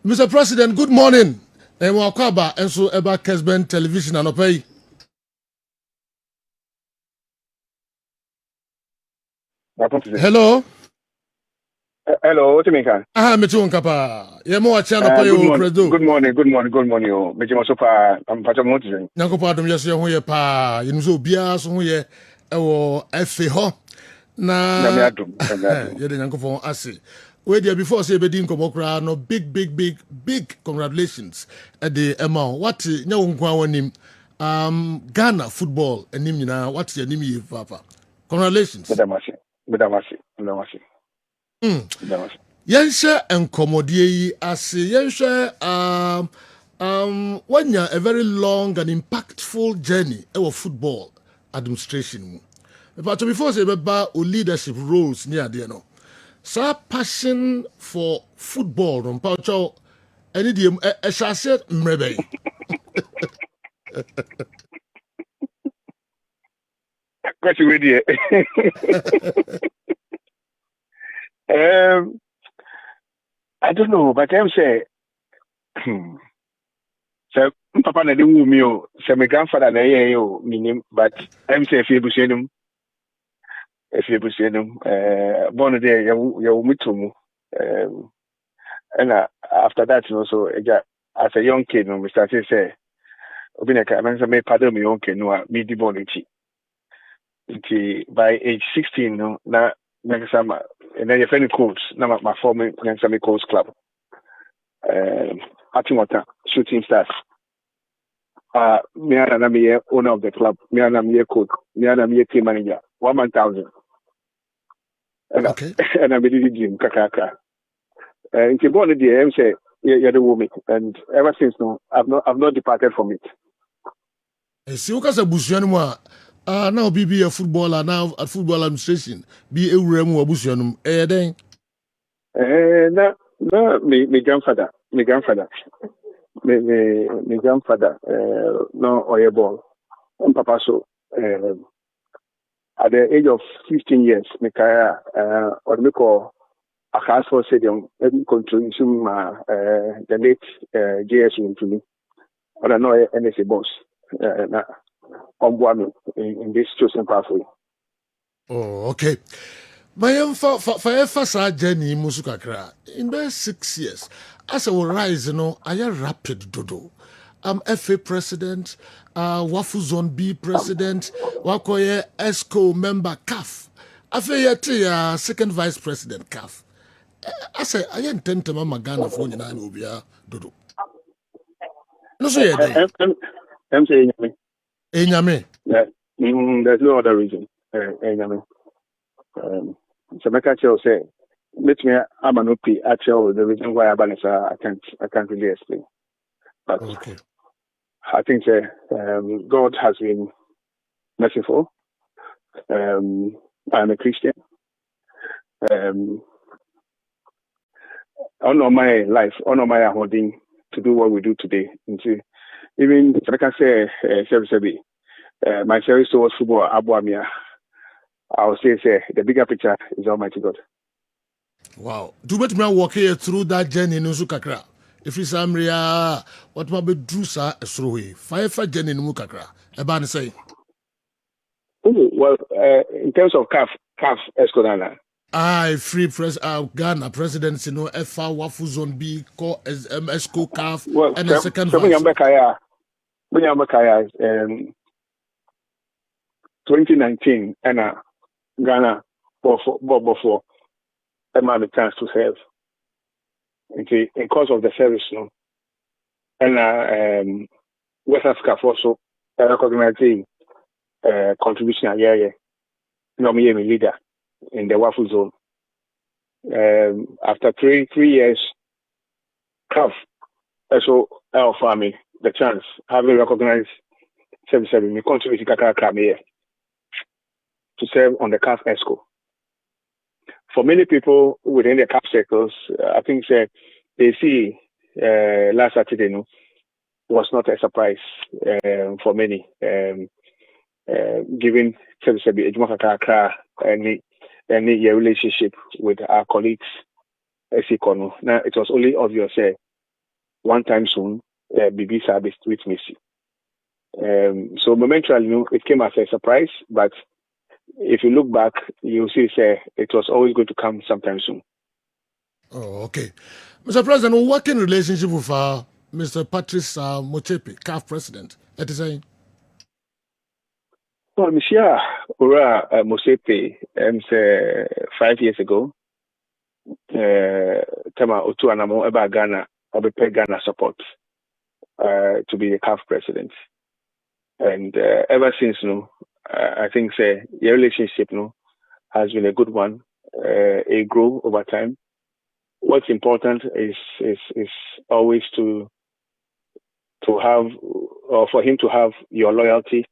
Mr. President, good morning. And Wakwaba and so about Kessben television and pay. Hello. Hello, what do you mean? Metu Nkapa. Yemo achana pay Good o morning. credo. Good morning. Oh, me jimo so far. I'm part of motivation. Nyankopa dum yeso ho ye pa. Yinzo bia so ho ye ewo efe ho. Na me Na adum. ye de nyankopon ase. We there before say be din komokra no big congratulations at the amount. What nya wo nkwa wanim Ghana football enim nyina what ye nim ye papa. Congratulations. Bedamasi. Yensha enkomodie yi ase yensha wanya a very long and impactful journey of football administration. But before say about leadership roles near there no. So passion for football no paucho any dem e shase mrebe. Question ready. I don't know, but I'm say so papa na dey woo me o. So my grandfather na ye o minim, but I'm say if you busenum born there you mutumu. And after that, you know, so as a young kid, we started say, "Obineka, I mean, pardon me, young kid, no, me the born by age 16, no, na some, and then you find coach, now my former some coach club, Atimota Shooting Stars. Me and me owner of the club, me and me coach, me and me team manager, 1,000. Okay. And I did gym, kakaka. If you born the I'm say you're the woman, and ever since no, I've not departed from it. Si o kasa busuanu mu a now be a footballer now at football administration be ewura mu abusuanu den. No, my grandfather, no oil ball, and papa so. At the age of 15 years, my career, or me call a Castle Stadium, contribution the late GFA to me. I don't know NSA boss. On one in this chosen pathway. Oh, okay. My for journey musukakra in the 6 years. As I will rise, I am rapid dodo. I'm FA president, Wafu Zone B president, Wakoye ESCO member CAF. After second vice president CAF. I say I intend to mama Ghana for you now dodo. No so yeah. I'm saying Enyame. There's no other reason. So my catcher say, let me I'm an OP actual the reason why I can't really explain. But okay. I think God has been merciful. I'm a Christian. On my life, on my holding to do what we do today. Even like I say, my service towards football, Abuamia, I would say the bigger picture is Almighty God. Wow. Do what me walk here through that journey in Uzukakra. If it's Amria, what my be drusa esrohi. Fire journey in Mukakra. Eban say. Well, in terms of CAF Esconana. Free press Ghana presidency no FA Wafu Zone B call ESCO CAF and the second vice. 2019 and Ghana before I had the chance to serve. Okay, in course of the service, no, and West Africa also recognizing contribution a year. No, me a leader in the Wafu Zone. After three years, CAF also offer me the chance having recognized 77 me contribute to serve on the CAF ESCO. For many people within the CAF circles, I think they see last Saturday was not a surprise for many. Given any relationship with our colleagues, now it was only obvious one time soon, BB service with Messi. So momentarily, it came as a surprise, but if you look back, you'll see it was always going to come sometime soon. Oh, okay. Mr. President, working relationship with Mr. Patrice Motsepe, CAF president, that is saying? Well, Monsieur Ura Motsepe, 5 years ago, Tema Otu Anamo Eba Ghana, Obepe Ghana support to be the CAF president. And ever since, I think your relationship has been a good one. It grew over time. What's important is always to have, or for him to have your loyalty,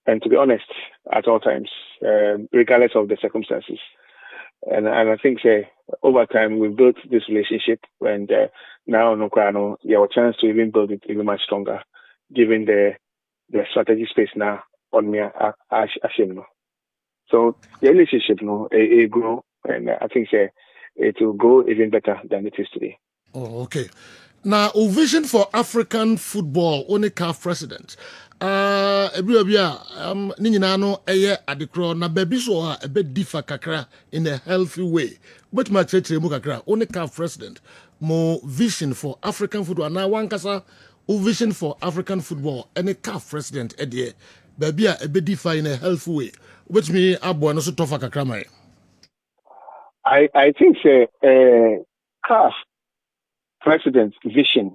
and to be honest at all times, regardless of the circumstances. And I think over time we've built this relationship, and now you have a chance to even build it even much stronger, given the strategy space now on me. So the relationship it grow, and I think it will grow even better than it is today. Oh, okay. Now, a vision for African football, only CAF president. Ni nyina no eye adekro na baby so a bit differ kakra in a healthy way. But my church mu kakra, only CAF president, more vision for African football. Now, one kasa, vision for African football, any CAF president, edie, baby a bit differ in a healthy way. Which me abo no so tough kakra mai. I think CAF president's vision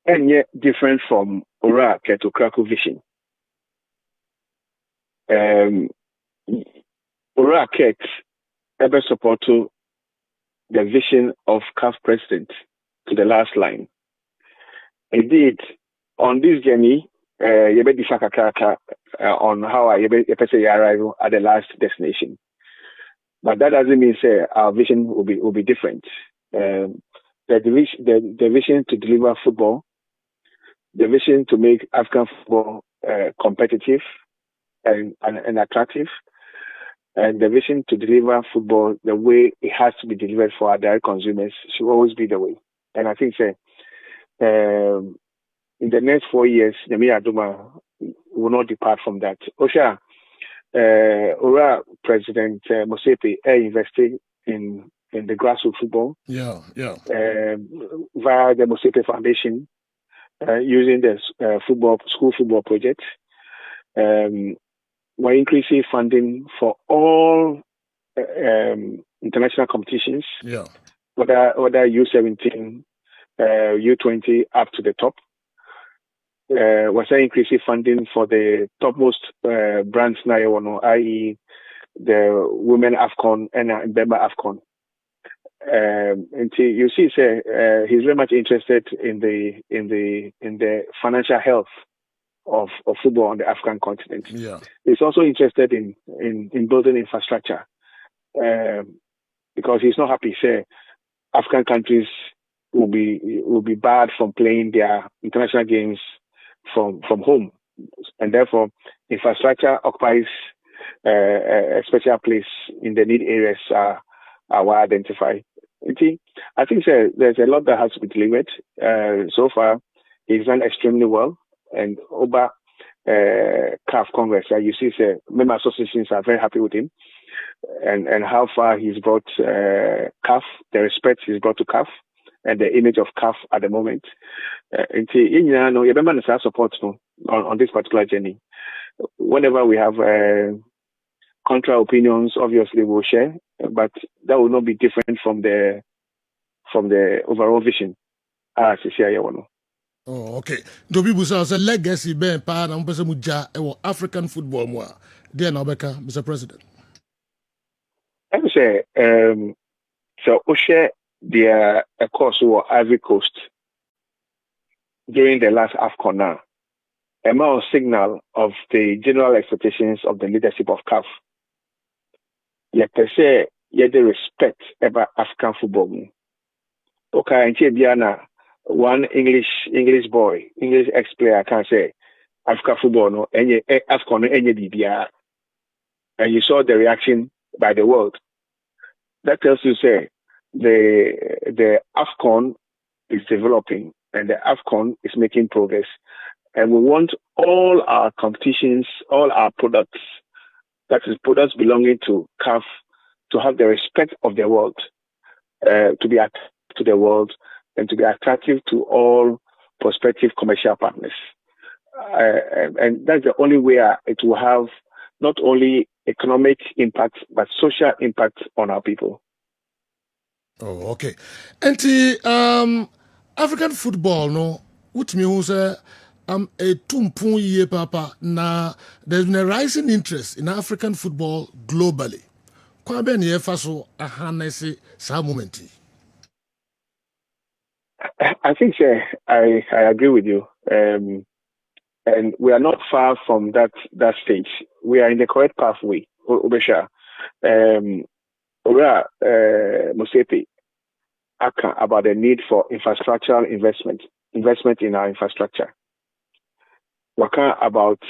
and yet different from Ora Ketokraku vision. Ora Ket ever support to the vision of CAF president to the last line. Indeed, on this journey, you be on how I arrive at the last destination. But that doesn't mean our vision will be different. The vision to deliver football, the vision to make African football competitive and attractive, and the vision to deliver football the way it has to be delivered for our direct consumers should always be the way. And I think in the next 4 years, the Mia Duma will not depart from that. Osha, Ora President Motsepe investing in the grassroots football. Yeah. Via the Motsepe Foundation, using the school football project. We're increasing funding for all international competitions. Yeah. Whether U17, U20 up to the top. We're increasing funding for the topmost brands now, i.e. the Women AFCON and Bemba AFCON. And you see, he's very much interested in the financial health of football on the African continent. Yeah. He's also interested in building infrastructure, because he's not happy. African countries will be barred from playing their international games from home, and therefore infrastructure occupies a special place in the need areas are well identified. I think there's a lot that has to be delivered. So far, he's done extremely well, and Oba CAF Congress, you see, member associations are very happy with him, and how far he's brought CAF, the respect he's brought to CAF, and the image of CAF at the moment. You remember support on this particular journey. Whenever we have contra opinions, obviously we'll share, but that will not be different from the overall vision. Oh, okay. Dobi Busa said legacy ben pa na mpese muja ewo African football mo. There na obeka, Mr. President. I would say so Oshe their course or Ivory Coast during the last AFCON now. A more signal of the general expectations of the leadership of CAF. Yet per se, yet the respect about African football. Okay, and Biana, one English boy, English ex-player can say African football no any AFCON any DBR. And you saw the reaction by the world. That tells you the AFCON is developing and the AFCON is making progress. And we want all our competitions, all our products, that is products belonging to CAF, to have the respect of the world, to be attractive to the world, and to be attractive to all prospective commercial partners. And that's the only way it will have not only economic impact, but social impact on our people. Oh, okay. And African football, no, which means a tumpun ye papa na there's been a rising interest in African football globally. Kwa ben ye faso ahanese sa momenti. I think I agree with you. And we are not far from that stage. We are in the correct pathway. Obesha, Musepe, about the need for infrastructural investment in our infrastructure. Waka about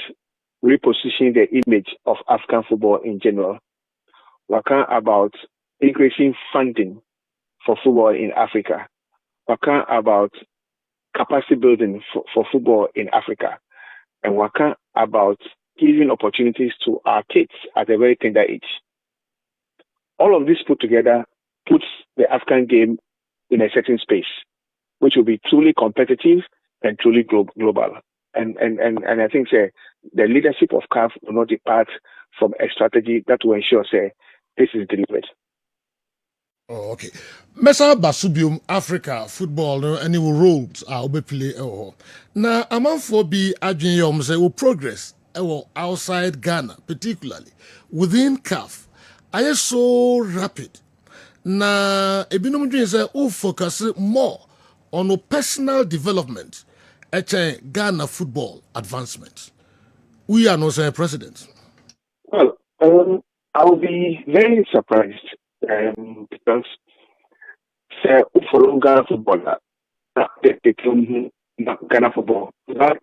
repositioning the image of African football in general. Waka about increasing funding for football in Africa. Waka about capacity building for football in Africa. And waka about giving opportunities to our kids at a very tender age. All of this put together puts the African game in a certain space, which will be truly competitive and truly global. And I think the leadership of CAF will not depart from a strategy that will ensure this is delivered. Oh, okay. Mesa Basubium Africa football no any roles are be play na amanfo bi adwen yom say will progress outside Ghana, particularly within CAF. Are so rapid. Na ebinom dwen say will focus more on personal development at Ghana football advancement. We are not saying president. Well, I will be very surprised because for Ghana football, they come Ghana football without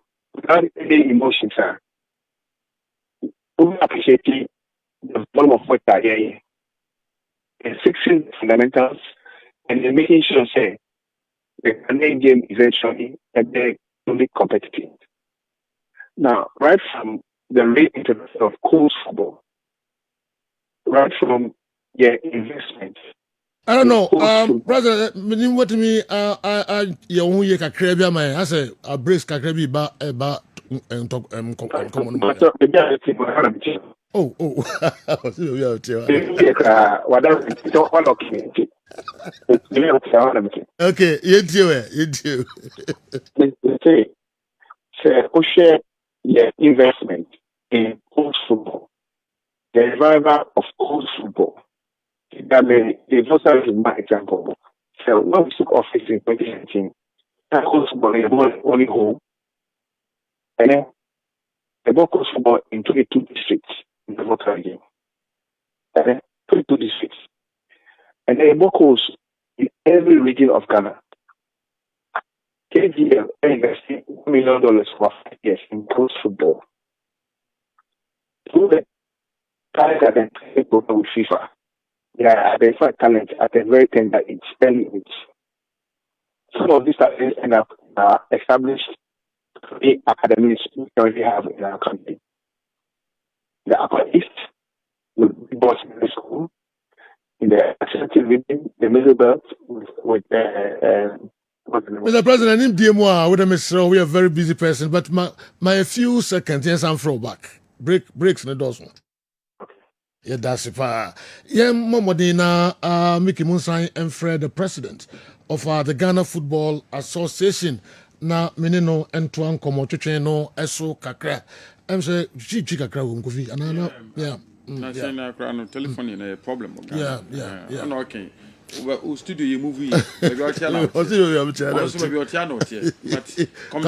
any emotions. We appreciate the volume of work that here, and fixing fundamentals, and then making sure the Ghanaian game eventually and they're only competitive. Now, right from the reintroduction of cold football, right from investment. I don't know, brother. What to me? You won't you kakrebi am I say a brace kakrebi ba Oh. Okay, you do. Say, investment in cold football, the revival of cold football. That means the also is my example. So when we took office in 2019, that cold football is only home, and then the ball cold football in 22 districts in the local game, and then 22 districts, and then the ball codes in every region of Ghana. KGL investing $1 million for 5 years in cold football. Through the talent identity program with FIFA, they identify talent at a very tender age, early age. Some of these talents end up established academies we currently have in our country. The Upper East with Boston High School, in the Ashanti region, the Middle Belt with Mr. President, in DMO, with Mr. We are a very busy person, but my few seconds, yes, I'm throw back. Breaks in the dozen. Yeah, that's it. Yeah, Momodina, Mickey Munsain and Fred, the president of the Ghana Football Association. Na menino Antoine Komochuche no eso kakra. I'm say chichi kakra wonkofi. Anana, yeah. Na say na kra no telephone na problem. Yeah. No okay. O studio you movie. Maybe o tia na. O studio you tia na. Also maybe o tia na. But communication. Come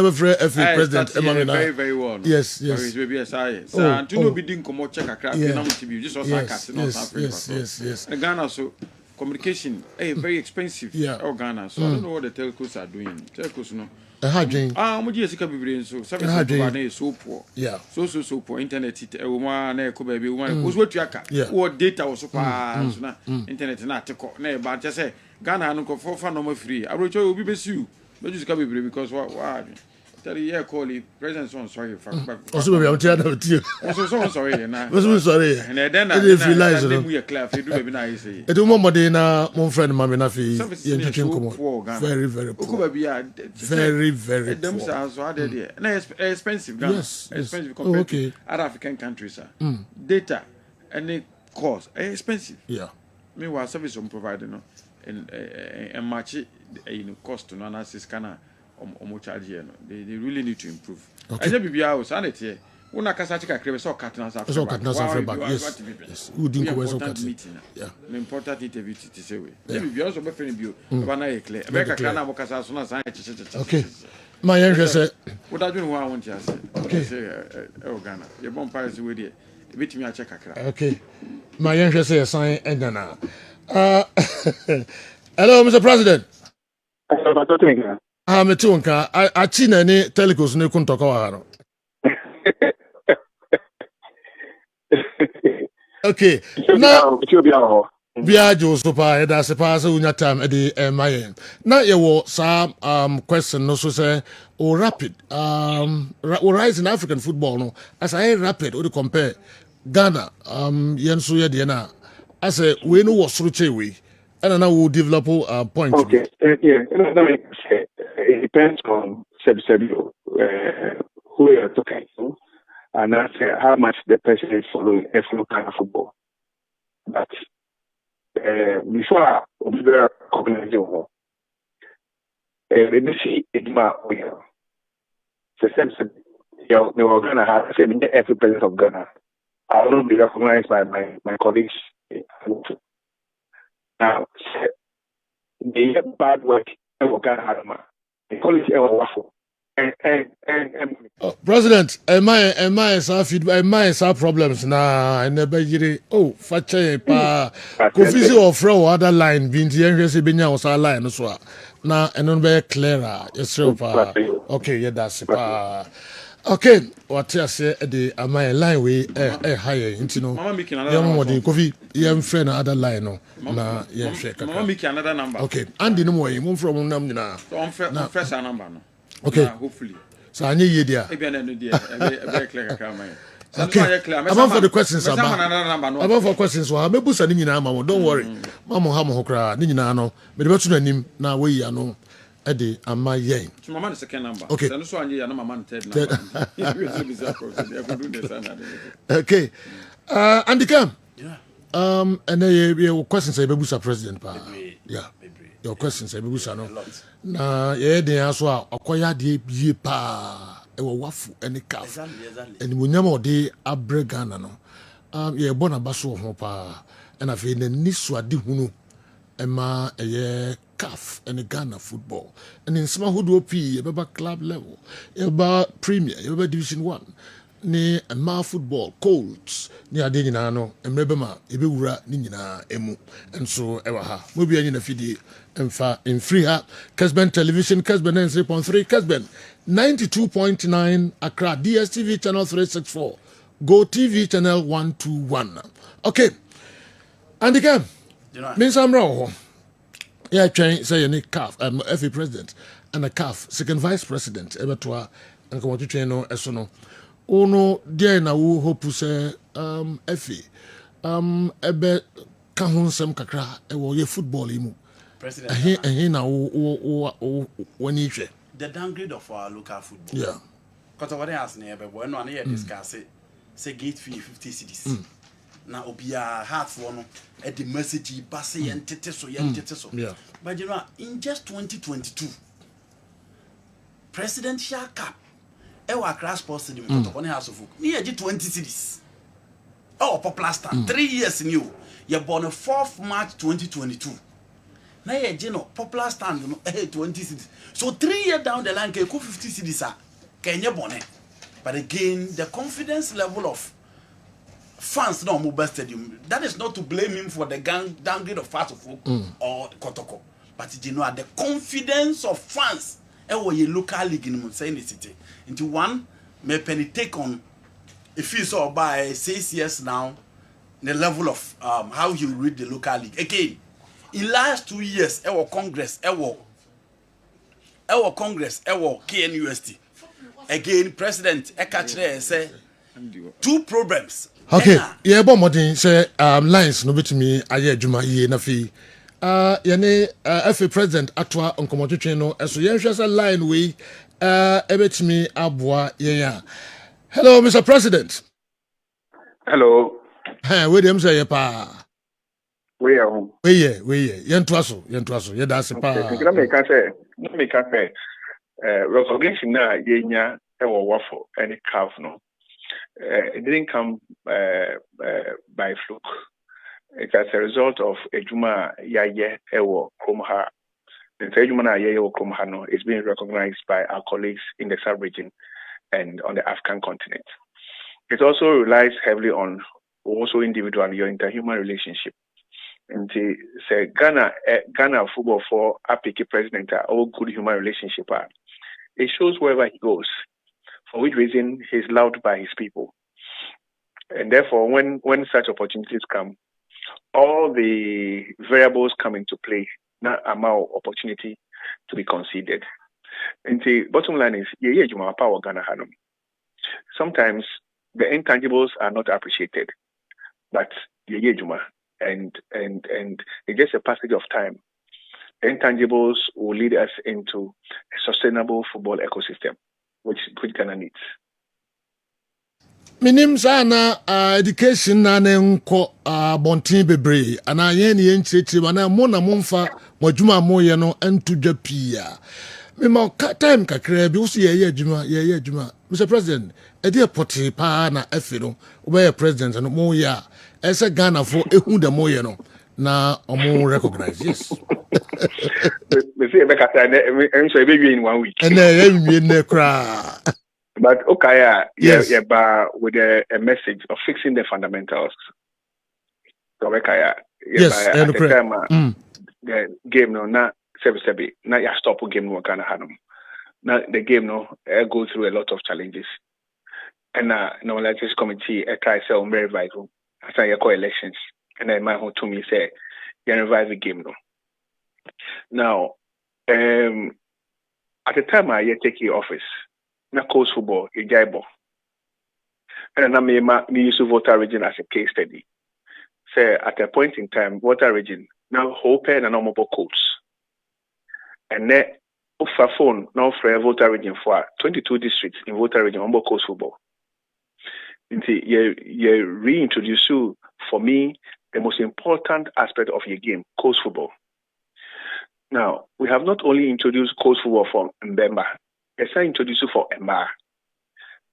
on, FA president Emmanuel. Very very well. Yes. Maybe yes I. So Antonio be din komo check kakra na mo TV just was sarcastic not Africa. Yes. And Ghana so communication very expensive. Oh Ghana. So I don't know what the telcos are doing. Telcos no. Mo ji esika bibre so service provider na so poor. Yeah. So poor internet it woman na ko baby woman. Wo so tuaka. Wo data wo so pa so na internet na ateko na e ba je say Ghana no for no free. I will show you be you. But you can be because what? Tell you, yeah, call it president. So sorry, also maybe I'm tired of you. So sorry, na. Sorry. And then I realize it. We are clear. If you do, be nice. It will more than my friend Mami Nafi. Very, very poor. Very, very poor. Them are so there. Na expensive, Ghana. Yes. Expensive compared to other African countries. Data and the cost expensive. Yeah. Meanwhile, service on providing and match it, cost no analysis kana charge here. They really need to improve. I just be out sanity. Una kasa chika krebe so katna sa. So katna sa back. Yes. Who didn't go so katna. Yeah. An important interview to say we. Maybe also be friend bio. Bana e clear. Be kana mo kasa so na sa. Okay. My young say. What I do want to say. Okay. Say Ghana. You bon Paris we there. E bit me a check akra. Okay. My young say sign endana. Hello, Mr. President. I'm a tunka. I china ni telecos ni kuntoka waharo. Okay. Now, Biajo super eda se pass unya time edi mayen. Na ye wo some question no so say o rapid rise in African football no as I rapid o compare Ghana yenso ye de na as we no was through we and now we develop point. Okay. Yeah, it depends on who you are talking to, and that's how much the person is following every kind of football. But before we were organizing, we see it more. The sense that we were Ghana has every president of Ghana. I will not be recognized by my colleagues. Now, the bad work the college waffle. President, am I feedback? Am I problems na? I never hear. Oh, fache pa. Confuse or throw other line. Binti yense binya was a line so. Na enon be clearer. Yes, pa. Okay, yeah, that's pa. Okay, what I say the am I line we higher into no. Young one coffee. Young friend other line no. Na yeah shake. Mama make another number. Okay, Andy no more. Move from nam na. So on first number no. Okay. Hopefully. So I need you there. Very clear. Okay. About for the questions about for questions. Well, maybe busa ni nyina mama. Don't worry. Mama ha mo hokra ni nyina no. Me de betu nanim na we ya no. E de ama yen. So mama the second number. Okay. So anye ya no mama third number. Okay. Andy Kam. Yeah. And your questions say bebusa president pa. Yeah. Your questions say bebusa no. Na ye de aso a akoya de bie pa e wo wafu ene kaf eni munyama ode abre Ghana no ye bona baso ho pa na fe na nisu ade hunu ema ye kaf ene Ghana football eni nsema hodo pi ye beba club level ye ba premier ye beba division 1 ni ma football colts ni ade nyina no emrebe ma ebe wura ni nyina emu enso ewa ha mo bia nyina fidi emfa in free ha Kessben television Kessben 3.3 Kessben 92.9 Accra DSTV channel 364 Go TV channel 121 okay and again means I'm wrong yeah train say any CAF FA president and a CAF second vice president ebetwa and come to train no eso no ono dia na wo hope say FA ebe ka ho nsem kakra e wo ye football imu president na wo wani hwe the downgrade of our local football yeah because what they ask na ebe bo no na discuss say gate fee 50 cedis na obia heart for no e the message pass yentete so yeah but you know in just 2022 presidential cap Ewa Crash Sports Stadium, Kotokone House of Folk. Near 20 cities. Oh, Popular Star. 3 years new. You're born on 4th March 2022. Now you're Popular Star, 20 cities. So 3 years down the line, can you 50 cities? Can you born? But again, the confidence level of fans no mobile stadium. That is not to blame him for the downgrade of House of Folk or Kotoko. But you know, the confidence of fans. Ewo ye local league in the city. Into one, may penny take on if you saw by 6 years now, the level of how you read the local league. Again, in last 2 years Congress Congress KNUST again president kyerɛ say 2 problems. Okay, yeah, but modern say lines no bit me aye adwuma ye na fi yene FA president atwa nkomotwetwe no eso ye hwese line we ebetimi aboa ye ya. Hello Mr. President. Hello. Hey, we dem say ye pa. We are home. We ye yento aso ye da se pa. Okay, make say recognition na yenya e wo wafo any calf no. It didn't come by fluke. It's as a result of ejuma yaye ewo kromha. The ejuma na yaye ewo kromha no is being recognized by our colleagues in the sub-region and on the African continent. It also relies heavily on also individual your interhuman relationship. And say Ghana football for APK president are all good human relationship are. It shows wherever he goes, for which reason he's loved by his people. And therefore, when such opportunities come, all the variables come into play, not allow opportunity to be considered. And the bottom line is, power Ghana Hanum. Sometimes the intangibles are not appreciated, but and it's just a passage of time. The intangibles will lead us into a sustainable football ecosystem, which Ghana needs. Minim sana education na nko bontin bebre ana ye ne yenchechire ana mo na momfa modwuma mo ye no entudwa pia me ma time kakra bi wo se ye adwuma Mr. President e dey poti pa na afi no wo be president no mo ya e se Ghana fo ehu de mo ye no na omo recognize yes Me say make I'm sure be in 1 week. and ye ne kra. But okay, yes. With a message of fixing the fundamentals. So okay, yes, at the time, the game no na sebi na ya stop game no Ghana hanum. Now the game no go through a lot of challenges. And normalization committee try say on revival. After you call elections, and then my home to me say you revive the game no. Now, at the time I take your office. Na coast football, a jaibo. And then I use Volta region as a case study. Say at a point in time, Volta region now hope and normal coach. And then offer phone now for Volta region for 22 districts in Volta region on coast football. You reintroduce you for me the most important aspect of your game, coast football. Now we have not only introduced coast football for Mbemba. Yes, I introduce you for Emma.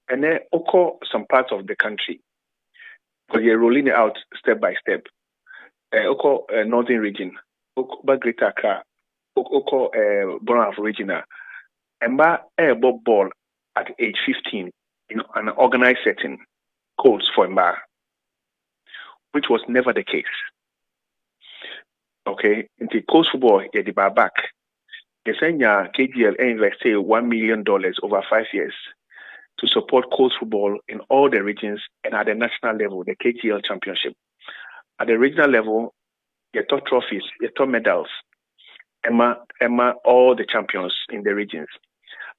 And then Oko some parts of the country. Because you're rolling it out step by step. Oko northern region. Oko Greater Accra. Oko Bonaf region. Emma airbob ball at age 15 in an organized setting. Codes for Emma. Which was never the case. Okay. Into coast football, you're the bar back. The senior KGL invested $1 million over 5 years to support coast football in all the regions and at the national level, the KGL Championship. At the regional level, you top trophies, you top medals, Emma, all the champions in the regions.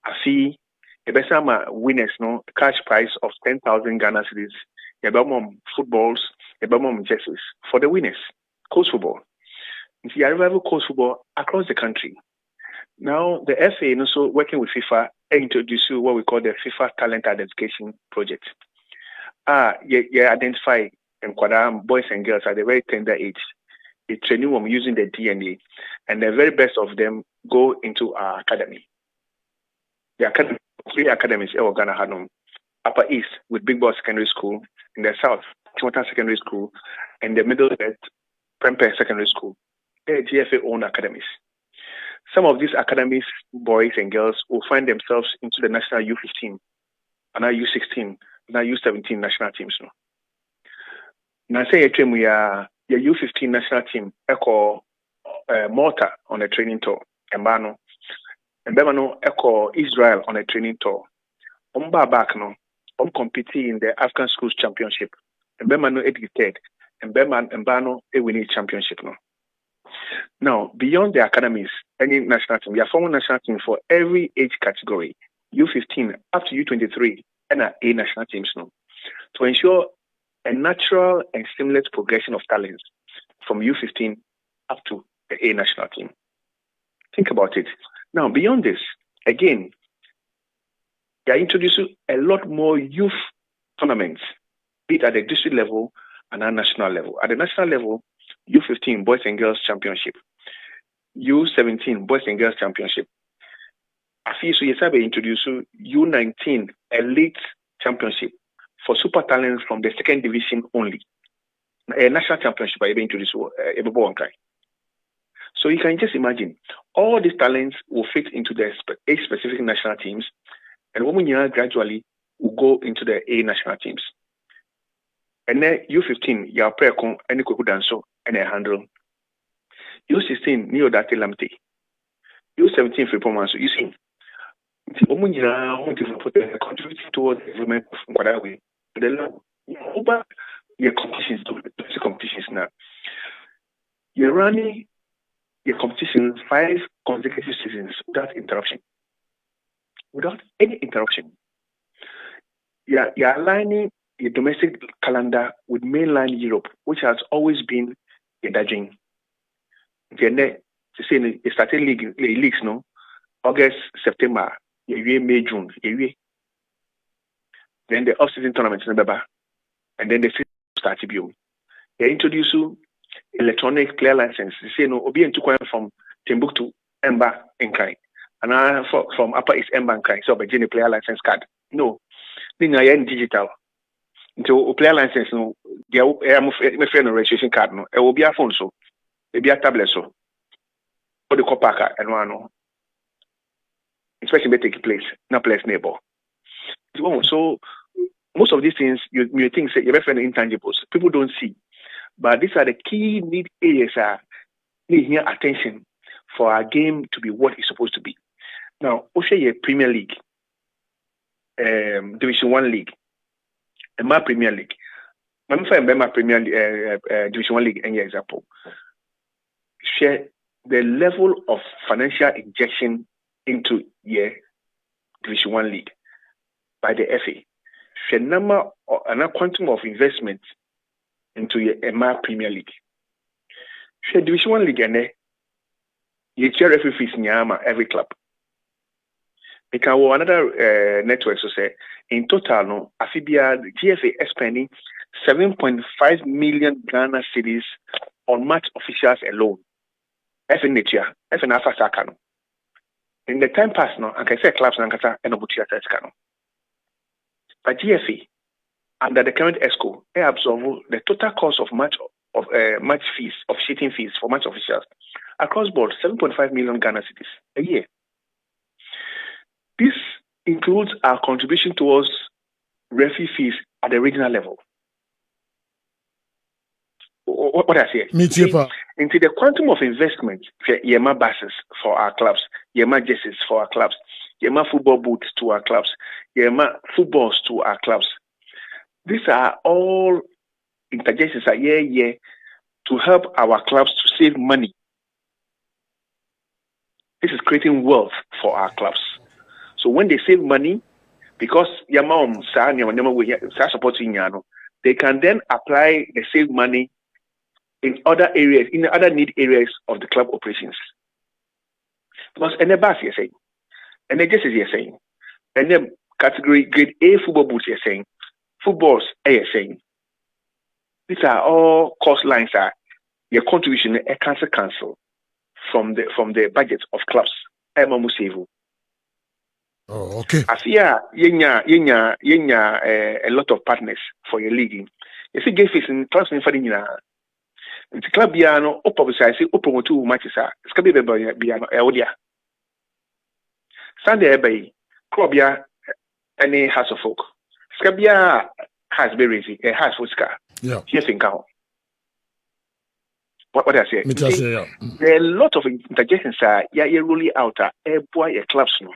I see the best winners, no cash prize of 10,000 Ghana cedis, the footballs, the jerseys for the winners, coast football. You revival coast football across the country. Now, the FA is also working with FIFA introduce what we call the FIFA Talent Identification Project. You identify boys and girls at a very tender age. You train them using the DNA, and the very best of them go into our academy. The academy, 3 academies in Ghana Hanum. Upper East with Big Boss Secondary School, in the South, Timothy Secondary School, and the Middle Belt, Prempeh Secondary School. They're GFA own academies. Some of these academies, boys and girls, will find themselves into the national U15, and now U16, now U17 national teams. No. Now say we are your U15 national team, echo Malta on a training tour, and Bemano echo Israel on a training tour. Back no, competing in the African Schools Championship, and Bemano edited, and Bano a winning championship no. Now, beyond the academies, any national team, we are forming national team for every age category, U15 up to U23, and A national teams now, to ensure a natural and seamless progression of talents from U15 up to the A national team. Think about it. Now, beyond this, again, they are introducing a lot more youth tournaments, be it at the district level and at national level. At the national level, U15 Boys and Girls Championship, U17 Boys and Girls Championship. I feel so. Yes, I will introduce U19 Elite Championship for super talents from the second division only. A national championship I will introduce So you can just imagine all these talents will fit into the age specific national teams, and women gradually will go into the A national teams. And then U15, you are pre-con any kuku danso and a handle. U16, Neo Dati Lamte. U17 performance. You see, women want to contribute towards the development of Kwadawe. The level over your competitions now. You're running your competition 5 consecutive seasons without interruption. Without any interruption. You're aligning your domestic calendar with mainland Europe, which has always been a dodging. To say it started leagues, no? August, September, May, June, then the off-season tournaments in Baba, and then the season started. They introduce you electronic player license. They say no, Obi and Tukwan from Timbuktu, Emba, and Kai. And from Upper East Emba and Kai, so by Jenny player license card. No, thing I am digital. Into player license, no, they are my friend registration card, no, it will be a phone, so it be a tablet, so for the copaka and one, inspection may take place, not place neighbor. So most of these things you think say you're friend intangibles, people don't see, but these are the key need areas need here attention for our game to be what it's supposed to be. Now, Osha Premier League, Division 1 League, and my Premier League. I'm my Premier Division 1 League, any example. Share the level of financial injection into your Division 1 League by the FA. Share number and a quantum of investment into your MR Premier League. Share Division 1 League and you share every fees in every club. Because another network so say in total no Afibia GFA is spending 7.5 million Ghana cedis on match officials alone. FN nature, FN Alpha Sakano. In the time past no, I can say clubs and Kata and Obutia Kano. But GFA under the current ESCO, they absorb the total cost of match fees, officiating fees for match officials across board 7.5 million Ghana cedis a year. This includes our contribution towards referee fees at the regional level. What I say? Into the quantum of investment, Yema buses for our clubs, Yema jerseys for our clubs, Yema football boots to our clubs, Yema footballs to our clubs. These are all interjections to help our clubs to save money. This is creating wealth for our clubs. So when they save money, because Yamam supporting Yano, they can then apply the saved money in other areas, in the other need areas of the club operations. Because and the bus you're saying, and the jerseys you're saying, and the category grade A football boots you're saying, footballs you're saying. These are all cost lines are your contribution a cancel from the budget of clubs. Oh, okay. I fear yenya a lot of partners for your league. If you get facing clubs in Fadina, the club biano, opposite, open 2 matches are Scabi Biano Eldia. Sunday Bay, Clubia, any house of folk. Scabia has berries, a house for Scar. Yeah. Here think out. What I say? Yeah. There are a lot of interjections are you're really out a boy a clubs no.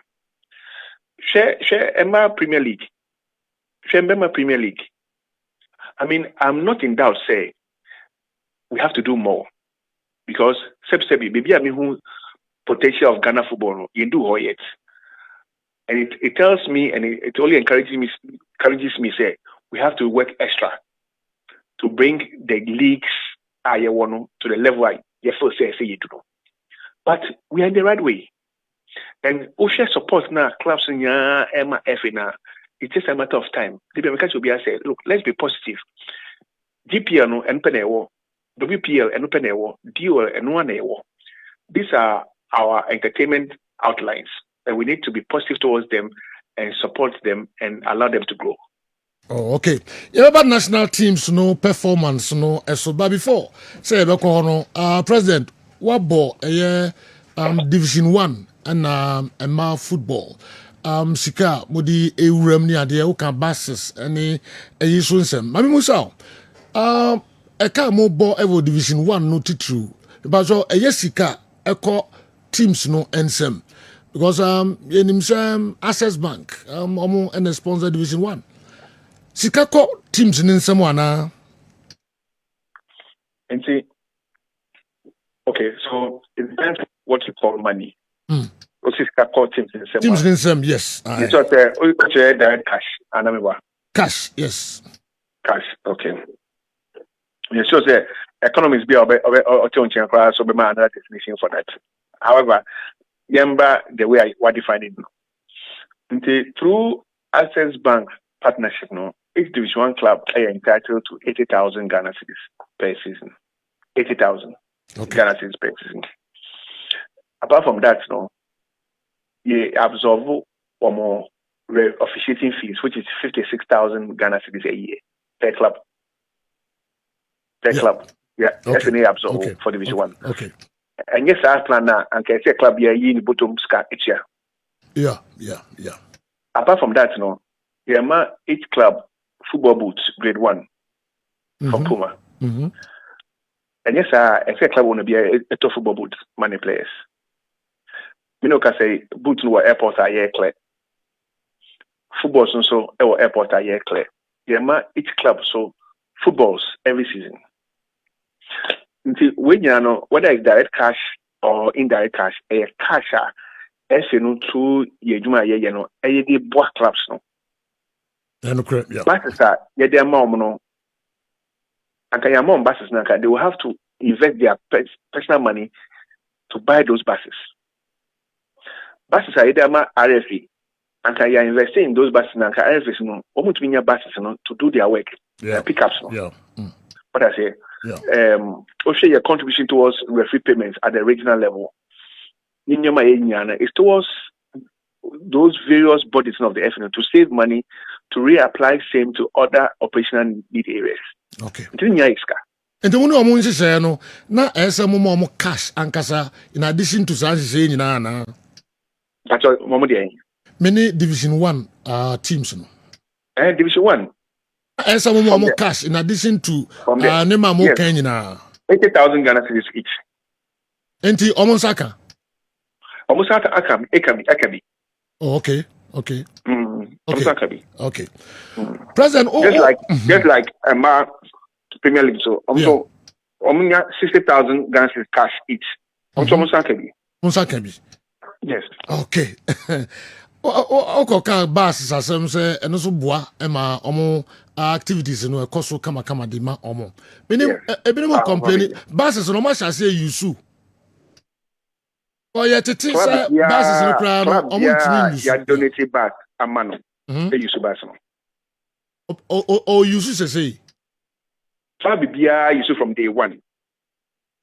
Share Emma Premier League. Share Emma Premier League. I mean, I'm not in doubt, say, we have to do more. because maybe I mean who potential of Ghana football no, you do yet. And it tells me and it only encourages me say we have to work extra to bring the leagues to the level you first say you do. But we are in the right way. And OSHA support now clubs in Emma now. It's just a matter of time. The Americans will be say, look, let's be positive. GPL no and Penewo, WPL and Penewo, DOL and one. These are our entertainment outlines, and we need to be positive towards them and support them and allow them to grow. Oh, okay. Yeah, about national teams, no performance, no. So, but before, say, President, what ball? Division 1 and football. Sika, modi ewurem ni ade o kan bases any so nsem. Mami Musa. Eka mo ball evo Division 1 no titru. Because sika eko teams no nsem. Because yenim Access Bank omo and sponsor Division 1. Sika ko teams in nsem ana. And see, okay, so it depends what you call money. Sika call teams in nsem. Teams in nsem, yes. It's just direct cash. Cash, yes. Cash, okay. It shows that economies be so be another definition for that. However, remember the way I define it. Through Access Bank partnership, each Division 1 club are entitled to 80,000 Ghana cedis per season. 80,000 Ghana cedis per season. Apart from that, you absorb more officiating fees, which is 56,000 Ghana cedis a year per club. FNA absorb for Division 1. Okay. And yes, I plan now, and can say club here in bottom scar each year. Yeah. Apart from that, each club football boots grade 1 from Puma. Mm-hmm. And yes, I say club want to be a tough football boot money players. Can say boots no airport are here clear. Footballs also airport are here clear. Each club so footballs every season. When whether it's direct cash or indirect cash, cash through the board clubs Buses are their mom and can your mom buses they will have to invest their personal money to buy those buses. Buses are either RFE and can you invest in those buses and RFEs almost mean your buses to do their work, pickups. What I say, also your contribution towards referee payments at the regional level. Is towards those various bodies of the FNO to save money to reapply same to other operational need areas. Okay. And the one who wants to say no, na esa mo cash ankasa in addition to say nyina na. That's all momo dey. Many Division 1 teams no. Division 1. Esa mo cash in addition to nema mo kan nyina. 80,000 Ghana cedis each. Enti omonsaka. Omonsaka akabi. Oh, okay. Okay. President, just like Premier League, so also 60,000 Ghana cedis cash each. Omonsaka. Yes. Okay. Okoka bus asem say eno so boa e ma omo activities no ekoso kama de ma omo. Ebinim complaining buses no ma shase yusu. Oh, tete say buses no kra no omo ntimi yusu. Ya donate back amano. E yusu bus no. O yusu say. Fa bibia yusu from day 1.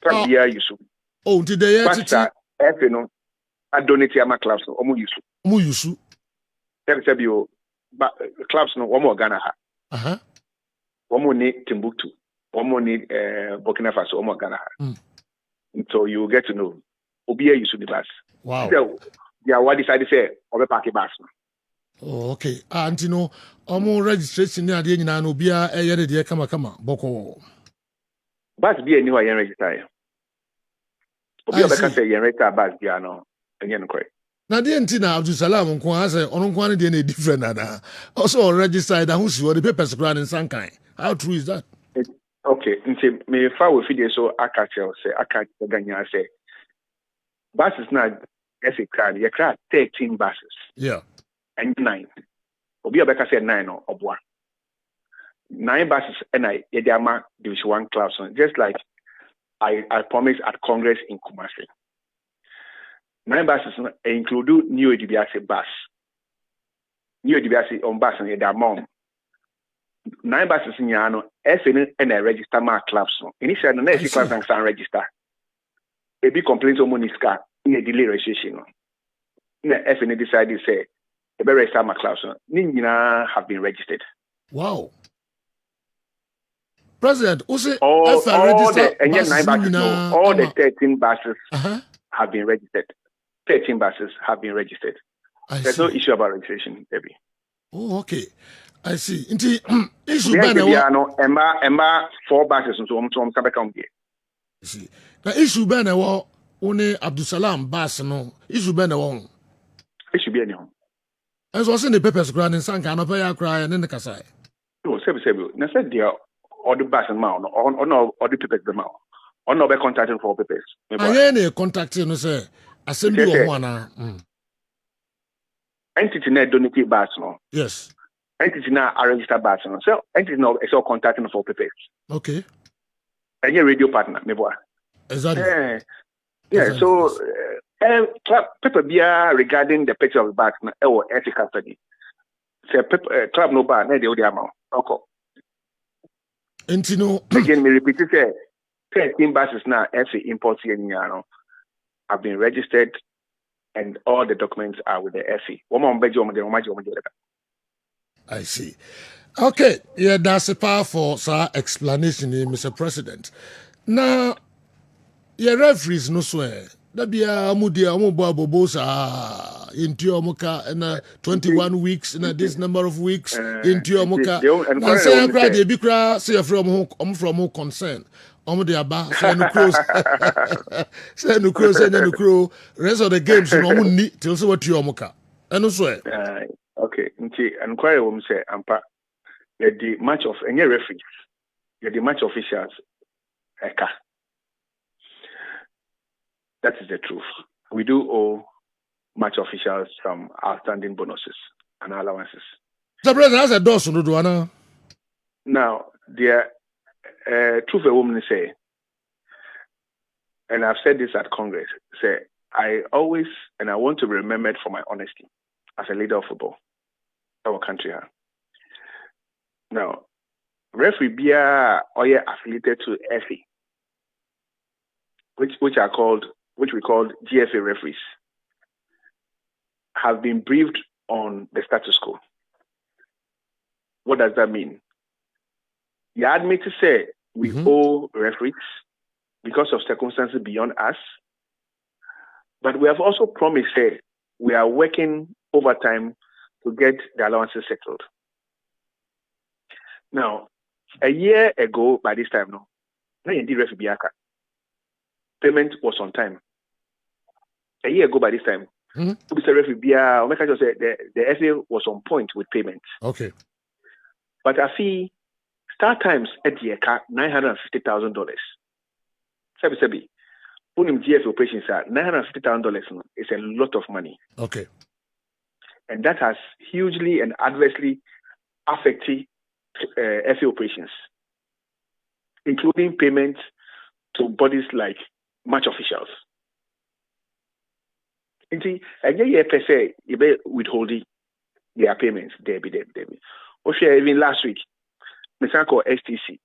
Fa bibia yusu. Oh, did they tete no I donate to my clubs no omo yusu. Tell you clubs no omo Ghana ha. Omo ni Timbuktu. Omo ni Burkina Faso omo Ghana ha. So you get to know Obia yusu the bus. Wow. So what decided say obe park bus no. Oh, okay. Antino omo registration ni ade nyina no Obia eye de kama boko. Bus bi eni ho yen register. Obia be ka say yen register bus bia no. Now the Antina Abdul Salam on quantity any different also registered and who's the papers in Sankai. How true is that? Okay. Okay, nti me fa we fidie so akache say akache ganya say buses na FA crowd you crowd 13 buses. Yeah. And 9. Obi obeka say 9 no obwa. 9 buses and I Yediama Division 1 class just like I promised at Congress in Kumasi. 9 buses include new EDBS bus. New EDBS on bus and Yediama 9 buses in Yano, FN and I register my clubs. Initially, the next class and register. A big complaint on Moniska in a delay registration. FN decided to say, a very register my clubs. Nina have been registered. Wow. President, also all the 9 buses, all the 13 buses have been registered. 13 buses have been registered. There's no issue about registration, baby. Oh, okay. I see. Inti issue Emma 4 buses so come here. See. Na issue be na wo one Abdusalam bus no. Issue be na wo. Issue be na wo. Enso se ne papers kra ne sanka no pay akra ne kasai. No, sebi. Na said there all the bus and mount on all the papers the mount. On no be contacting for papers. Aye ne contacting no say assembly wo ana. Entity na donate bus no. Yes. Entity now are registered bus. So entity now is all contacting for papers. Okay. And your radio partner, me boy. Exactly. Yeah. So paper beer regarding the picture of the bus or ethical study. Say club no bar, na the other amount. Okay. Entino. Again, me repeat it. Say 13 buses now FA imports here have been registered and all the documents are with the FA. I see. Okay, yeah, that's a powerful explanation, Mr. President. Now, your referees no swear. That be a mudia bobosa into your mocha and 21 weeks in this number of weeks into your mocha. And say I'm proud they say from who concern. The aba say no crow rest of the games no need till so what you mocha. And no swear. Okay, and quite woman say ampa the match of any referees, the match officials eka. That is the truth. We do owe match officials some outstanding bonuses and allowances. The president has a dose no do ana. Now, the truth a woman say, and I've said this at Congress, say I always and I want to be remembered for my honesty as a leader of football. Our country. Now, referee Bia or affiliated to FA, which we call GFA referees, have been briefed on the status quo. What does that mean? You admit to say we owe referees because of circumstances beyond us, but we have also promised say we are working overtime to get the allowances settled. Now, a year ago, by this time, payment was on time. A year ago, by this time, the FA was on point with payment. Okay. But I see start times at the $950,000. Sebi, Unim GFA operations are $950,000 is a lot of money. Okay. And that has hugely and adversely affected FA operations, including payments to bodies like match officials. A year per se, you be withholding their payments. Debbie. Even last week, Mr. STC,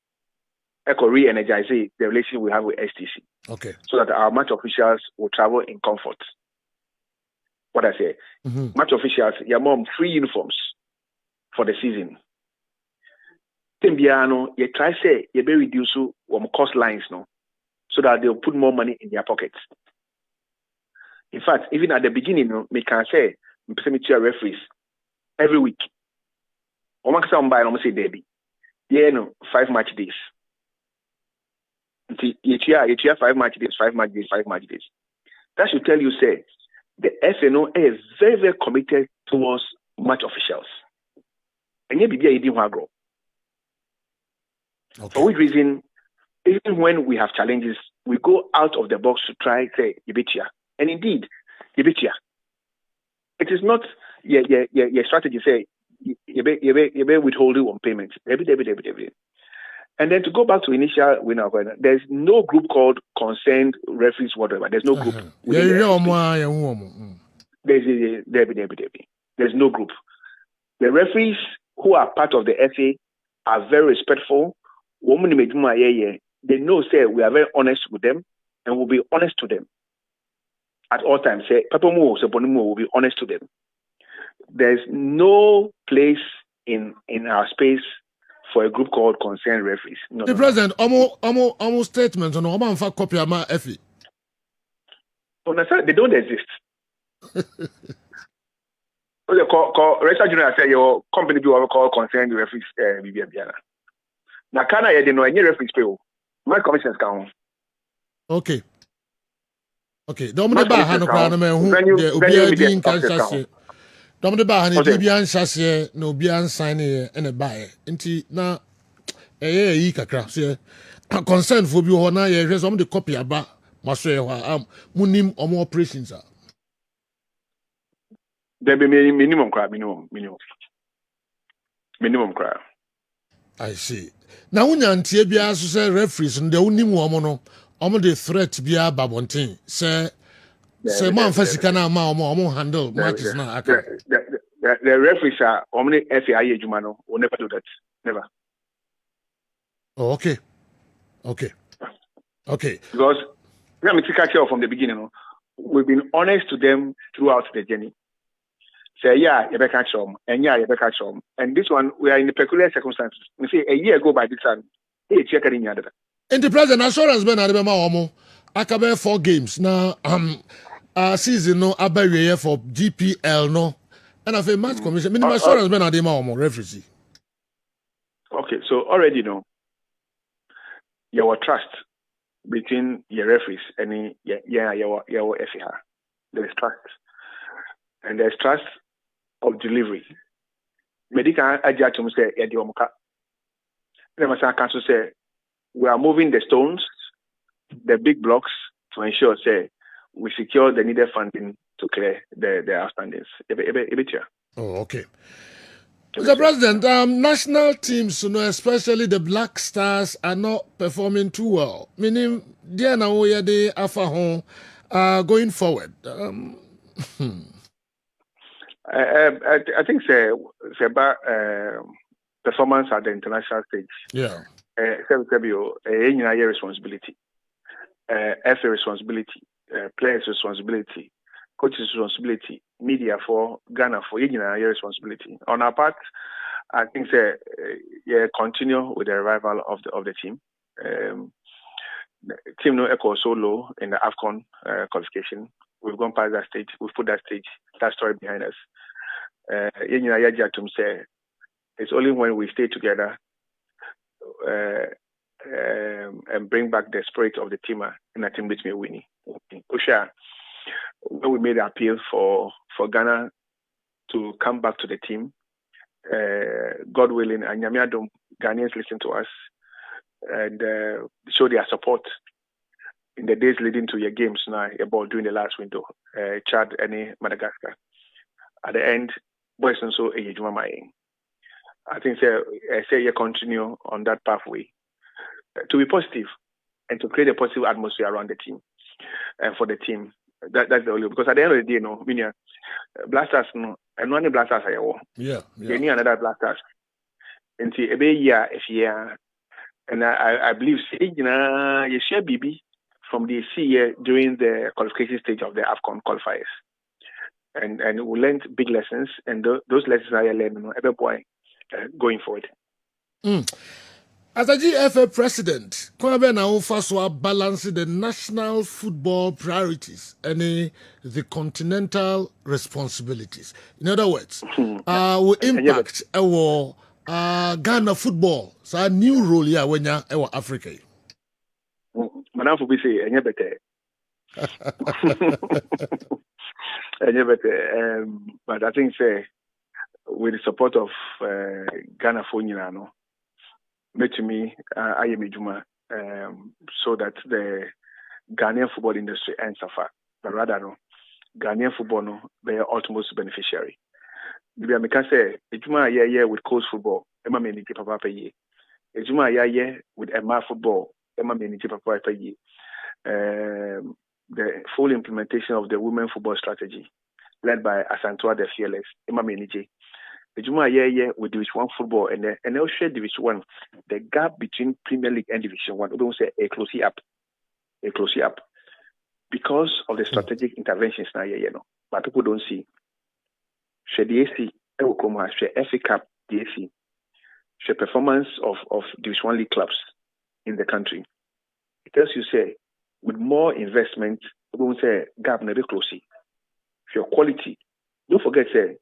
I re-energize the relation we have with STC. Okay. So that our match officials will travel in comfort. What I say, match officials, your mom free uniforms for the season. Timbiano, you try say you be reduce cost lines no, so that they'll put more money in their pockets. In fact, even at the beginning, we can say referees every week. Say Debbie, 5 match days. You 5 match days. That should tell you say. The FNO is very, very committed towards match officials. And yet, BBA didn't grow. For which reason, even when we have challenges, we go out of the box to try say Ibitia. And indeed, Ibitia. It is not your strategy say you be withholding on payments. Every. And then to go back to initial winner, there's no group called concerned referees, whatever. There's no group. There's no group. The referees who are part of the FA are very respectful. They know, say, we are very honest with them and will be honest to them at all times. Say, Papa Mo, will be honest to them. There's no place in our space for a group called concerned referees. No, the president, almost statements on Oman for copy of my FE. They don't exist. Resta Junior say your company do what call concerned referees. Now, can I know any referees pay? My commissions count. Okay. Dominic Bahano Crown man who be in Kansas. Dominic Bahano Dibian Sassie, no Bian signing and a buyer. Inti na kakra say concern for you na ye some the copy about Maso munim or more operations. There be minimum crowd. I see. Now when you bia so say referees and the unim woman no the threat bia babontin say man fasika na ma handle matches na aka. The referees are omni FAI Jumano will never do that. Never. Oh, okay. Because let me take care from the beginning. We've been honest to them throughout the journey. Say, yeah, you better catch them. And this one, we are in the peculiar circumstances. We say a year ago by this time, hey, check it in the other. In the present assurance, Ben Adema Akabe 4 games. Now, season no abaye for GPL no. And I've a match commission. Minimum assurance, Ben Adema referee. Okay, so already your trust between your referees and your FIR. There is trust. And there's trust of delivery. Medical Ajatum say Ediomuka. Remasa Council say we are moving the stones, the big blocks to ensure say we secure the needed funding to clear the outstandings. Oh, okay. Mr. President, national teams, especially the Black Stars, are not performing too well. Meaning, they now they are going forward. I think it's about performance at the international stage. Yeah. Responsibility, FA responsibility, players responsibility, coaches responsibility, media for Ghana for responsibility. On our part, I think continue with the revival of the team. Team no echo so low in the AFCON qualification. We've gone past that stage. We've put that story behind us. It's only when we stay together and bring back the spirit of the team and I think beat me winning. Usha, when we made an appeal for Ghana to come back to the team, God willing, and Nyamiadum, Ghanaians listen to us and show their support in the days leading to your games now about during the last window, Chad and Madagascar. At the end, boys and so I think you continue on that pathway to be positive and to create a positive atmosphere around the team and for the team. That's the only, because at the end of the day, Blasters and one Blasters are your yeah. They need another Blasters. And see a year if year, and I believe you share BB from the year during the qualification stage of the AFCON qualifiers. And we learned big lessons, and those lessons I learned every point going forward. As a GFA president, Kwabe now first balance the national football priorities and the continental responsibilities. In other words, will impact our Ghana football. So a new role here when you are Africa. Madam Fubi say, but I think with the support of Ghana for me to me, I am a Juma, so that the Ghanaian football industry ends suffer. But rather, no, Ghanaian football no be ultimate beneficiary. Maybe I can say, Ejuma yeah with coast football, Emma Meniki Papa Pay. Ejuma yeah with Emma football, Emma Meniki Papa Pay. The full implementation of the women football strategy, led by Asantua the Fearless, Emma Meniki. Ejuma yeah with Division 1 football and also Division 1, the gap between Premier League and Division 1, we don't say a close up. Because of the strategic interventions now, but people don't see. Share the AC, share FA Cup, the AC, share performance of Division 1 league clubs in the country. It tells you, say, with more investment, we won't say gap very closely. Your quality, don't forget, say,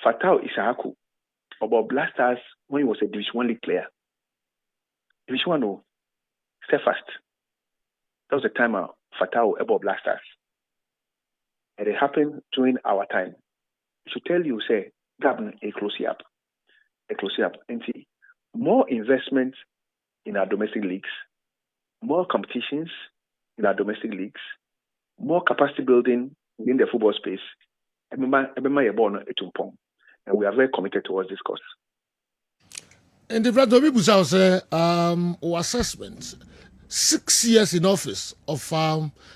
Fatau Isahaku about Blasters when he was a Division 1 league player. Division 1, no, stay fast. That was the time Fatau about Blasters. And it happened during our time. To tell you, say, Gabon, a close up. And see, more investment in our domestic leagues, more competitions in our domestic leagues, more capacity building in the football space. And we are very committed towards this cause. And the brother people say, assessment, 6 years in office of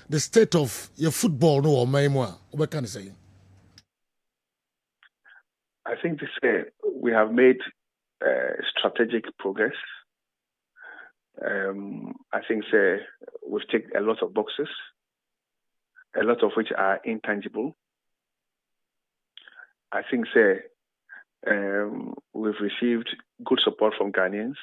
the state of your football, no, or memoir. What can I say? I think this we have made strategic progress. I think we've ticked a lot of boxes, a lot of which are intangible. I think we've received good support from Ghanaians.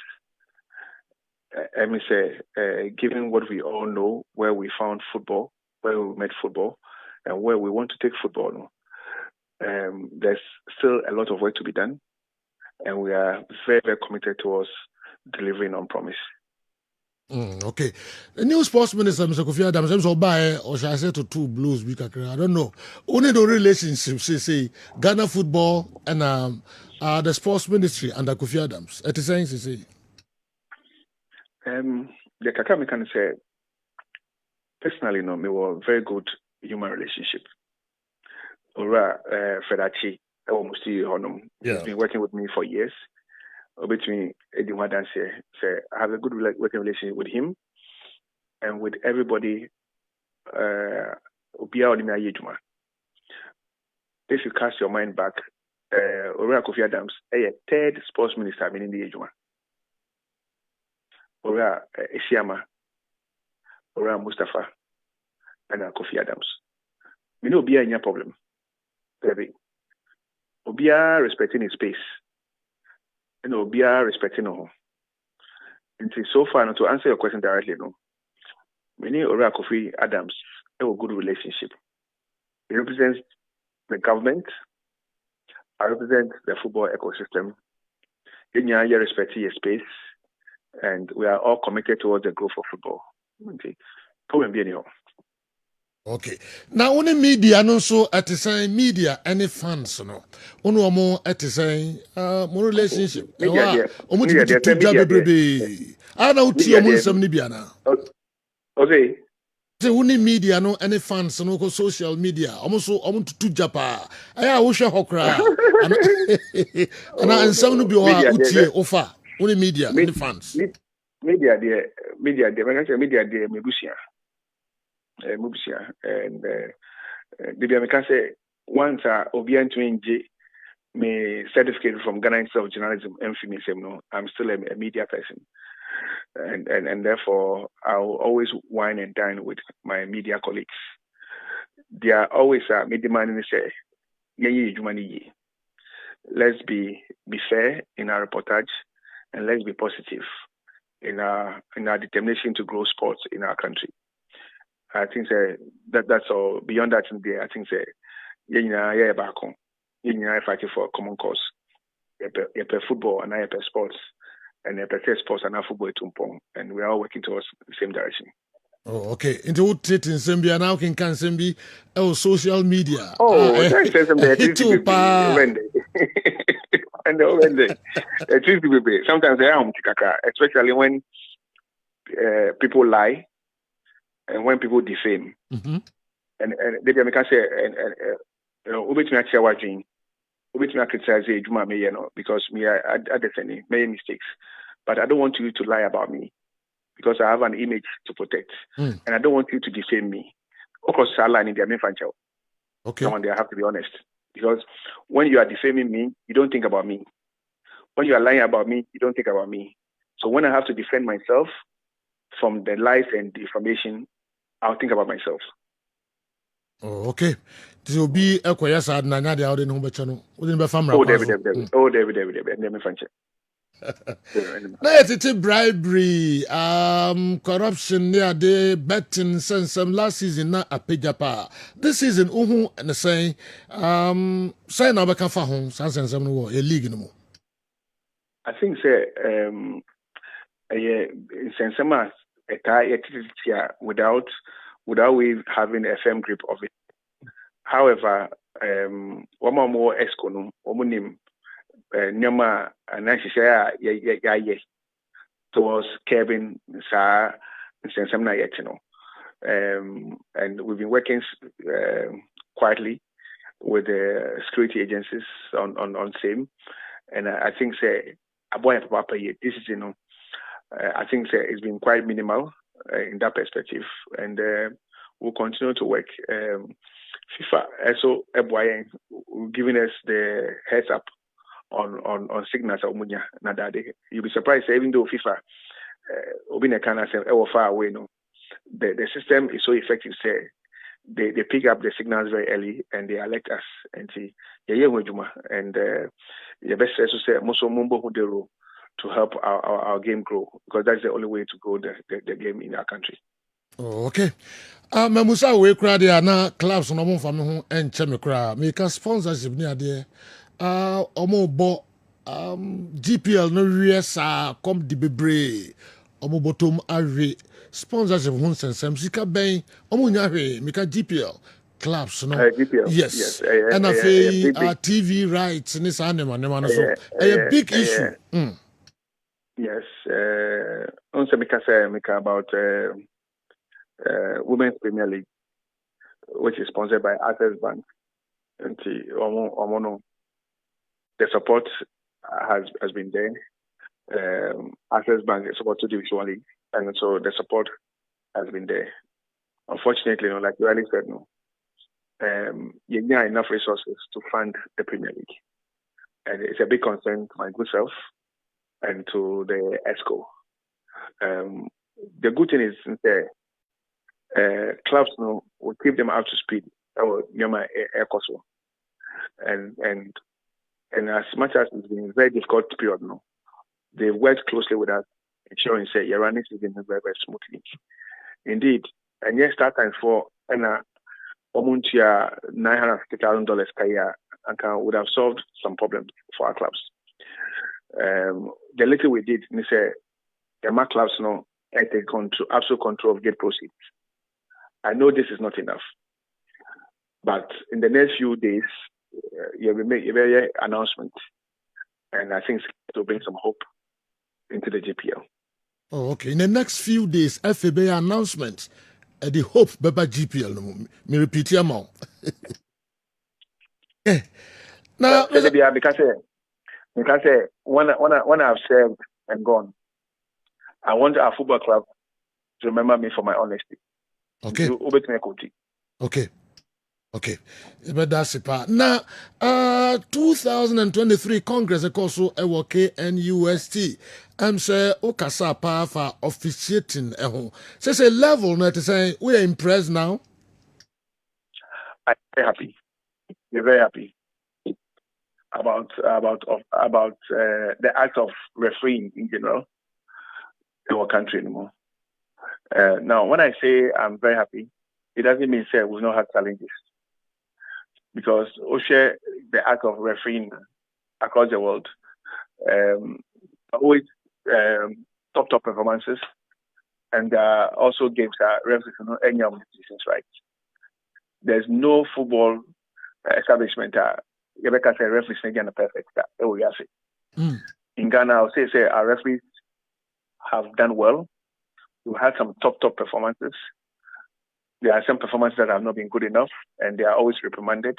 Given what we all know, where we found football, where we met football, and where we want to take football, there's still a lot of work to be done, and we are very, very committed towards delivering on promise. Okay. The new sports minister, Mr. Kofi Adams, or shall I say to two blues, I don't know. Only the relationship, say, Ghana football and the sports ministry under Kofi Adams. It is saying, say. The Kakame can say, personally, we were a very good human relationship. Ora Fedachi, he's been working with me for years. Between Edinwa Dance, I have a good working relationship with him and with everybody. If you cast your mind back, Ora Kofi Adams, a third sports minister in the Ejuma. Ora Esiama, Ora Mustafa, and Kofi Adams. We know Obia any problem. Obia respecting his space. And Obia respecting no. And so far, to answer your question directly, no. We need Ora Kofi Adams have a good relationship. He represents the government. I represent the football ecosystem. He respects his space. And we are all committed towards the growth of football. Okay. Now, only media, no so at the same media, any fans, no. Only more at the same more relationship. Media, I know Tia some Nibiana. Okay. The only media, no any fans, no social media. Almost to Japa. I wish a hokra. And some will be offer. Only media, any fans. Media, Mebusia. And the can say once Obian Twin J me certificate from Ghana Institute of Journalism no, I'm still a media person. And therefore I'll always wine and dine with my media colleagues. They are always media man say let's be fair in our reportage and let's be positive in our determination to grow sports in our country. I think that's all. Beyond that, I think back home. Fighting for a common cause. Football and sports, and sports and football tumpong, and we are all working towards the same direction. Oh, okay. Into what it in Zambia now can Zambia social media. And sometimes I am especially when people lie and when people defame. Mm-hmm. And they can say, obey me actually watching, obey me criticize Juma me, because me I defend many mistakes, but I don't want you to lie about me because I have an image to protect, and I don't want you to defame me. Of course, I lie in the main franchise. Okay. Someone there, I have to be honest, because when you are defaming me, you don't think about me. When you are lying about me, you don't think about me. So when I have to defend myself from the lies and defamation, I'll think about myself. Oh, okay. This will be a quiet side. Nanya, the audience, no, within the family. Oh, David. Oh, David. And then franchise. Na it's bribery, corruption near the betting since some last season na apejapa. This season and saying say na beka fa ho sansen some no a league no. I think say sensema without we having a firm grip of it. However, one more esco no omunim nyama anahihia ya towards Kessben sensem yet, and we've been working quietly with the security agencies on same, and I think say this is I think say it's been quite minimal in that perspective, and we'll continue to work. FIFA also giving us the heads up on signals of Munya Nadade. You'll be surprised, even though FIFA Obina can say far away, no. The system is so effective, say they pick up the signals very early and they alert us and see and the best to say Moso Mumbo Hudero to help our game grow, because that's the only way to grow the game in our country. Oh, okay. Mamusa we kra dia na clubs no mo fam ho enche me kra. Me ka sponsorship ni ade. Omo bo GPL no wie sa come di bebre. Omo bottom awe sponsorship ho sensem sika ben omo nya hwe me ka GPL clubs no. GPL, yes. And TV rights ni sa nema no so. A big issue. Yes. Also because about Women's Premier League, which is sponsored by Access Bank, and the support has been there. Access Bank is supported Division League, and so the support has been there. Unfortunately, like you already said, you need enough resources to fund the Premier League, and it's a big concern to my good self and to the ESCO. The good thing is clubs will keep them up to speed. And as much as it's been a very difficult period, they worked closely with us, ensuring say you're running season very, very smoothly. Indeed, and yes, start time for $950,000 per year and would have solved some problems for our clubs. The little we did, we say the clubs take absolute control of gate proceeds. I know this is not enough, but in the next few days, you will make a very announcement, and I think it will bring some hope into the GPL. Oh, okay. In the next few days, FAB announcement, the hope beba GPL. Me repeat your mouth. Now, because when I've served and gone, I want our football club to remember me for my honesty. Okay. Okay. But that's it. Now, 2023 Congress, of course, KNUST. I'm saying, Okasa pa for officiating. So it's a level, not to say we are impressed now. I'm very happy. We're very happy about the act of refereeing in general in our country anymore. Now, when I say I'm very happy, it doesn't mean say we've not had challenges. Because Oshe, the act of refereeing across the world, always top performances, and also games that referees any of the decisions right. There's no football establishment Rebecca say referees again a perfect that. In Ghana, I'll say our referees have done well. You had some top performances. There are some performances that have not been good enough, and they are always reprimanded.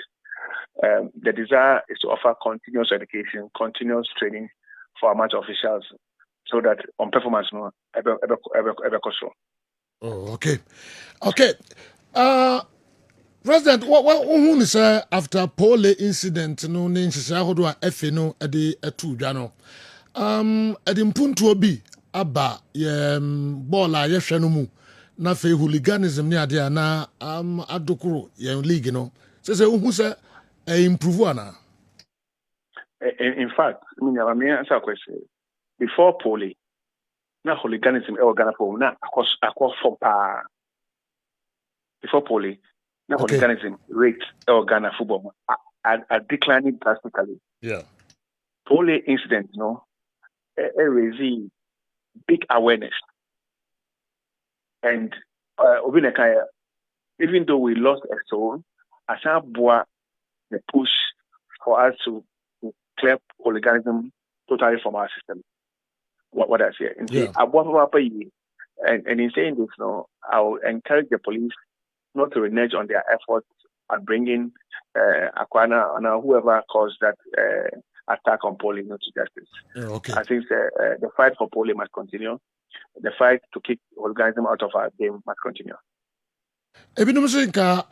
The desire is to offer continuous education, continuous training for our match officials, so that on performance, no, ever. Oh, okay. President, what who is after Pole incident no ne nhyehyɛ ahodoɔ a ɛfe no ɛde ɛto dwa no. Ɛde mpuntuo bi aba ball a yɛhwɛ no mu na afei hooliganism ne adeɛ na adokoro yɛn league no. Sɛ wohu sɛ improve ana. In fact, I mean, answer question. Before Pole, na hooliganism Ghana for na akɔ for pa. Before Pole, na hooliganism rate Ghana football are declining drastically. Yeah. Pole incident, raising big awareness. And even though we lost a soul, I can't the push for us to clear hooliganism totally from our system. What I say. And in saying this, I will encourage the police not to renege on their efforts at bringing Akwana and whoever caused that attack on Pole to justice. Okay. I think the fight for Pole must continue. The fight to kick hooliganism out of our game must continue. Ebinum say nka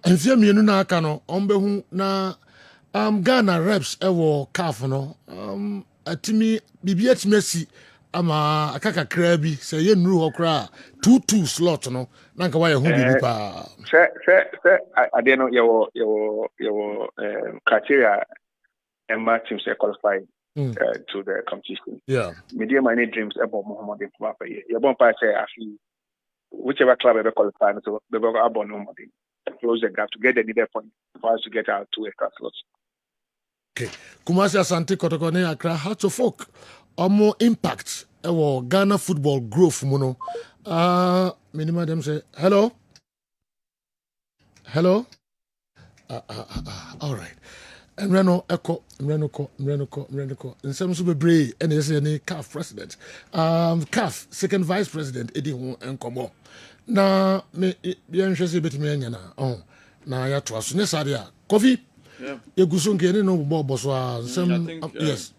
mfia mienu na aka no ombehu na Ghana reps ewo CAF no atimi bibia atimi ama akaka kra bi say ye nuru ho kra 2-2 slot no na nka wa ye hu bibi pa. Ade no your criteria and my teams qualify to the competition. Yeah. Media money dreams about Muhammad Papa. Your bomb say actually whichever club ever qualified, so they will have no money. Close the gap to get the needed point for us to get our 2 extra slots. Okay. Kumasi Asante Kotoko ne Accra Hearts of Oak more impact Ghana football growth muno. Minima them say hello. All right. Mreno in some super brave and is any CAF president. CAF second vice president Eddie and Komo. Na me yanhwese betimi anya na na ya to aso ne sadia coffee. Yeah. Eguso nke ne no bobo so a some yes.